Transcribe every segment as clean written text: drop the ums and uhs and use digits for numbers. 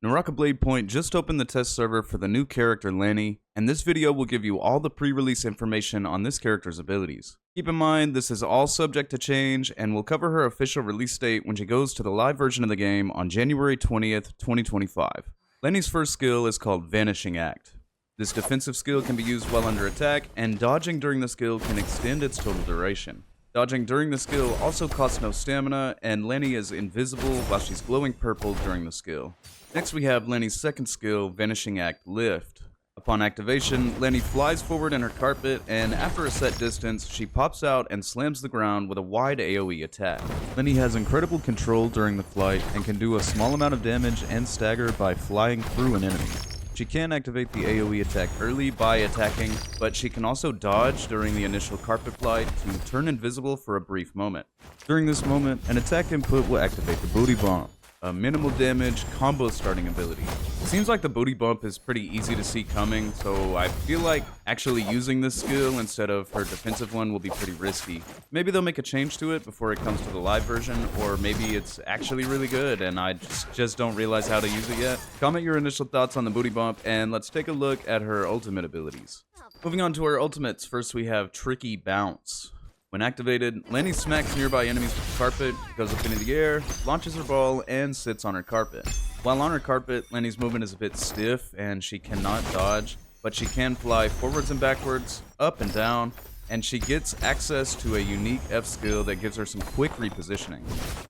Naraka Bladepoint just opened the test server for the new character Lannie, and this video will give you all the pre-release information on this character's abilities. Keep in mind, this is all subject to change, and we'll cover her official release date when she goes to the live version of the game on January 20th, 2025. Lannie's first skill is called Vanishing Act. This defensive skill can be used while under attack, and dodging during the skill can extend its total duration. Dodging during the skill also costs no stamina, and Lannie is invisible while she's glowing purple during the skill. Next we have Lannie's second skill, Vanishing Act Lift. Upon activation, Lannie flies forward in her carpet, and after a set distance, she pops out and slams the ground with a wide AoE attack. Lannie has incredible control during the flight, and can do a small amount of damage and stagger by flying through an enemy. She can activate the AoE attack early by attacking, but she can also dodge during the initial carpet flight to turn invisible for a brief moment. During this moment, an attack input will activate the Booty Bomb, a minimal damage combo starting ability. It seems like the booty bump is pretty easy to see coming, so I feel like actually using this skill instead of her defensive one will be pretty risky. Maybe they'll make a change to it before it comes to the live version, or maybe it's actually really good and I just don't realize how to use it yet. Comment your initial thoughts on the booty bump, and let's take a look at her ultimate abilities. Moving on to her ultimates, first we have Tricky Bounce. When activated, Lannie smacks nearby enemies with the carpet, goes up into the air, launches her ball, and sits on her carpet. While on her carpet, Lannie's movement is a bit stiff and she cannot dodge, but she can fly forwards and backwards, up and down, and she gets access to a unique F skill that gives her some quick repositioning.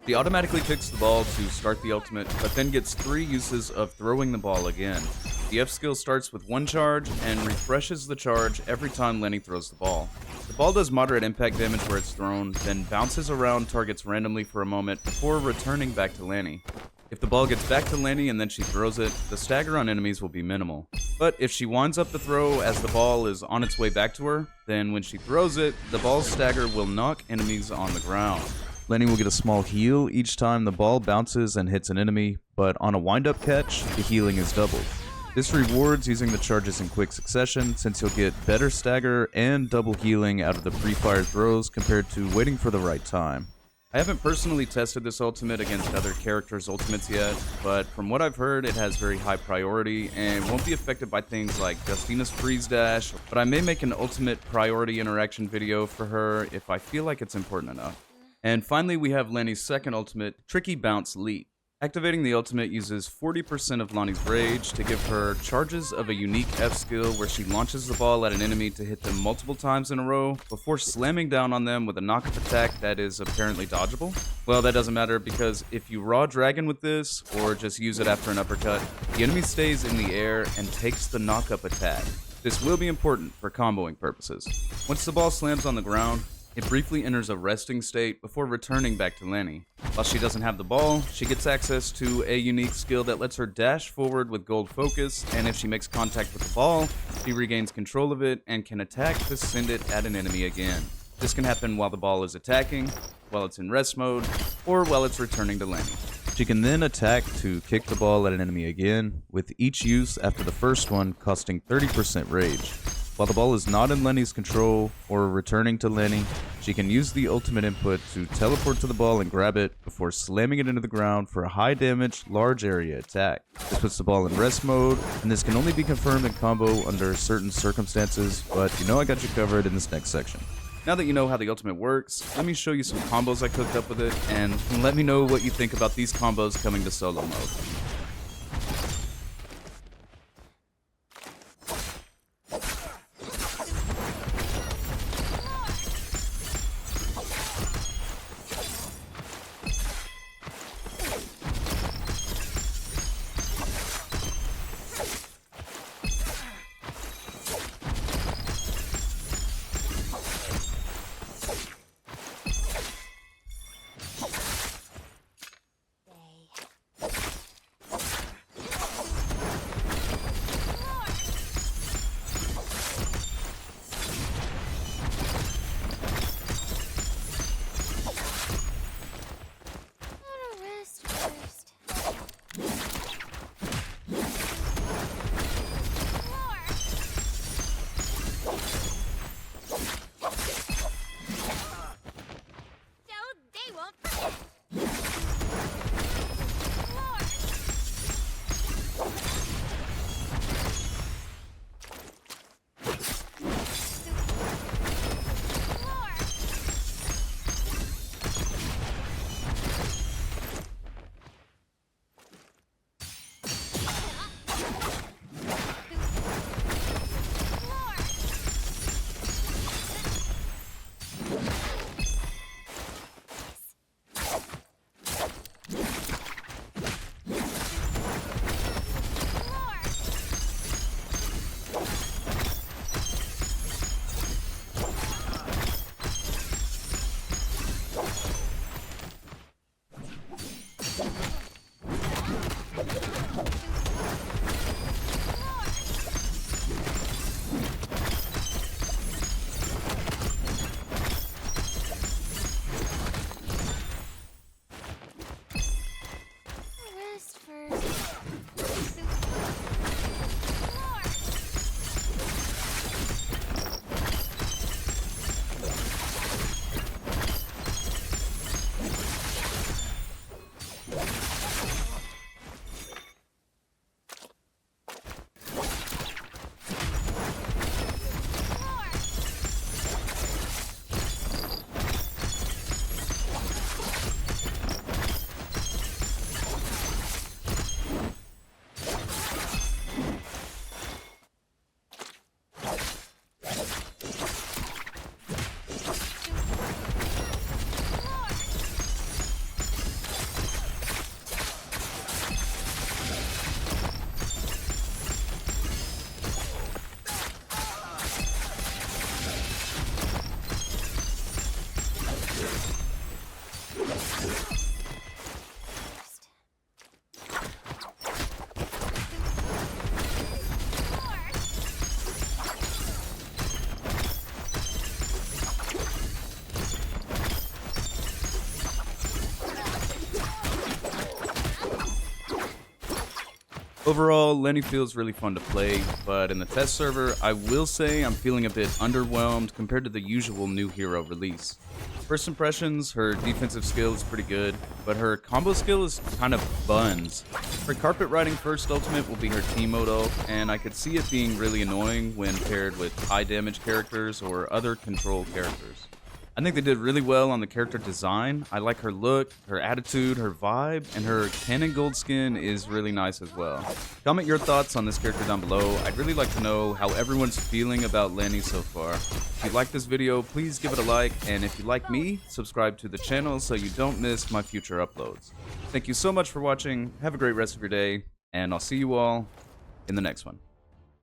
She automatically kicks the ball to start the ultimate, but then gets 3 uses of throwing the ball again. The F skill starts with 1 charge and refreshes the charge every time Lannie throws the ball. The ball does moderate impact damage where it's thrown, then bounces around targets randomly for a moment before returning back to Lannie. If the ball gets back to Lannie and then she throws it, the stagger on enemies will be minimal. But if she winds up the throw as the ball is on its way back to her, then when she throws it, the ball's stagger will knock enemies on the ground. Lannie will get a small heal each time the ball bounces and hits an enemy, but on a wind-up catch, the healing is doubled. This rewards using the charges in quick succession, since you'll get better stagger and double healing out of the pre-fired throws compared to waiting for the right time. I haven't personally tested this ultimate against other characters' ultimates yet, but from what I've heard, it has very high priority and won't be affected by things like Justina's freeze dash, but I may make an ultimate priority interaction video for her if I feel like it's important enough. And finally, we have Lannie's second ultimate, Tricky Bounce Leap. Activating the ultimate uses 40% of Lannie's rage to give her charges of a unique F skill where she launches the ball at an enemy to hit them multiple times in a row before slamming down on them with a knockup attack that is apparently dodgeable. Well, that doesn't matter, because if you raw dragon with this, or just use it after an uppercut, the enemy stays in the air and takes the knockup attack. This will be important for comboing purposes. Once the ball slams on the ground, it briefly enters a resting state before returning back to Lannie. While she doesn't have the ball, she gets access to a unique skill that lets her dash forward with gold focus, and if she makes contact with the ball, she regains control of it and can attack to send it at an enemy again. This can happen while the ball is attacking, while it's in rest mode, or while it's returning to Lannie. She can then attack to kick the ball at an enemy again, with each use after the first one costing 30% rage. While the ball is not in Lannie's control or returning to Lannie, she can use the ultimate input to teleport to the ball and grab it before slamming it into the ground for a high damage, large area attack. This puts the ball in rest mode, and this can only be confirmed in combo under certain circumstances, but you know I got you covered in this next section. Now that you know how the ultimate works, let me show you some combos I cooked up with it, and let me know what you think about these combos coming to solo mode. Overall, Lannie feels really fun to play, but in the test server, I will say I'm feeling a bit underwhelmed compared to the usual new hero release. First impressions, her defensive skill is pretty good, but her combo skill is kind of buns. Her carpet riding first ultimate will be her team mode ult, and I could see it being really annoying when paired with high damage characters or other control characters. I think they did really well on the character design. I like her look, her attitude, her vibe, and her cannon gold skin is really nice as well. Comment your thoughts on this character down below. I'd really like to know how everyone's feeling about Lannie so far. If you like this video, please give it a like, and if you like me, subscribe to the channel so you don't miss my future uploads. Thank you so much for watching, have a great rest of your day, and I'll see you all in the next one.